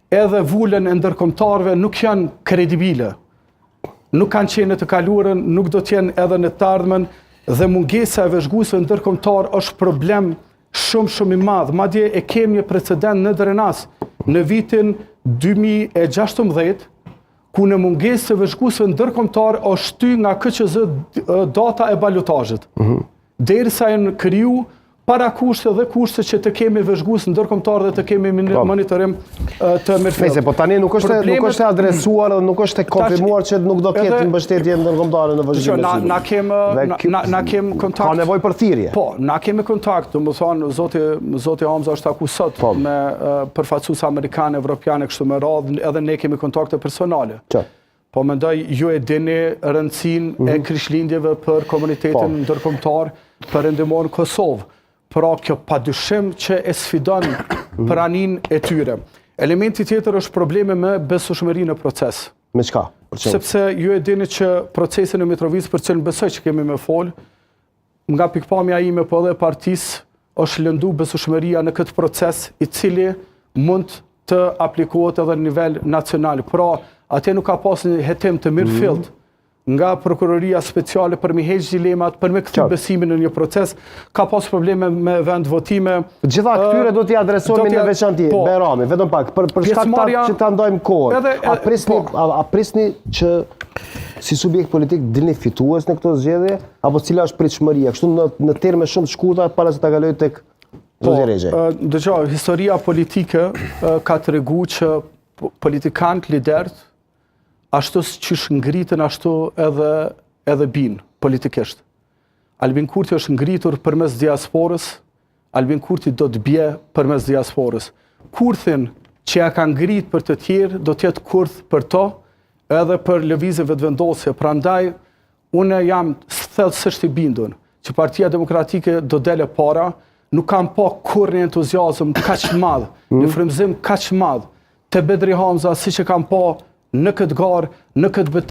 edhe vullën e ndërkombëtarëve nuk janë kredibile. Nuk kanë qenë në të kaluarën, nuk do të jenë edhe në të ardhmen, dhe mungesa e vëzhguesve ndërkombëtar është problem shumë i madh. Madje e kemi një precedent në Drenas në vitin 2016, ku në mungesë të vëzhguesve ndërkombëtar është shty nga KQZ data e balotazhit. Derisa janë kriju para kushte dhe kushte që të kemi vëzhgues ndërkombëtar dhe të kemi monitorim të mirëfillt. Nëse, po tani nuk është adresuar dhe nuk është konfirmuar që nuk do ketë mbështetje ndërkombëtare në vëzhgimin. Na kem kontakt. Ka nevojë për thirrje. Po, na kemi kontakt, domethënë zoti Hamza është taku sot me përfaqësues amerikanë, evropianë kështu me radhë, edhe ne kemi kontakte personale. Po mendoj ju e dini rëndësinë e krishtlindjeve për komunitetin ndërkombëtar për ndihmën në Kosovë. Pra kjo padyshim që e sfidon praninë e tyre. Elementi tjetër është probleme me besueshmërinë në proces. Me çka? Sepse ju e dini që procesin e Mitrovicës, për cilën besoj që kemi me fol, nga pikpamja ime po edhe partisë është lëndu besueshmëria në këtë proces, i cili mund të aplikohet edhe në nivel nacional. Pra, atje nuk ka pas një hetim të mirëfillt nga prokuroria speciale për mi heq dilemat, për me këtë besimin në një proces, ka pas probleme me vend votime. Gjitha këtyre do t'i adresohemi në veçanti, Berami, vetëm pak, për shkak që ta ndojmë kohën. A prisni që si subjekt politik dilni fitues në këto zgjedhje, apo cila është pritshmëria, kështu në terme shumë të shkurta para se ta kaloj tek Zozi Rexha? Dëgjoj, historia politike ka tregu që politikanët, liderët, ashtu që ngritën, ashtu edhe binë politikisht. Albin Kurti është ngritur përmes diasporës, Albin Kurti do të bje përmes diasporës. Kurthin që ja ka ngrit për të tjerë, do tjetë kurth për to, edhe për lëvizje vetëvendosje. Prandaj, une jam thellësisht i bindur që Partia Demokratike do dele para, nuk kam pa kur një entuziazm kaq madh, një frymëzim kaq madh të Bedri Hamza, si që kam pa në këtë garë, në këtë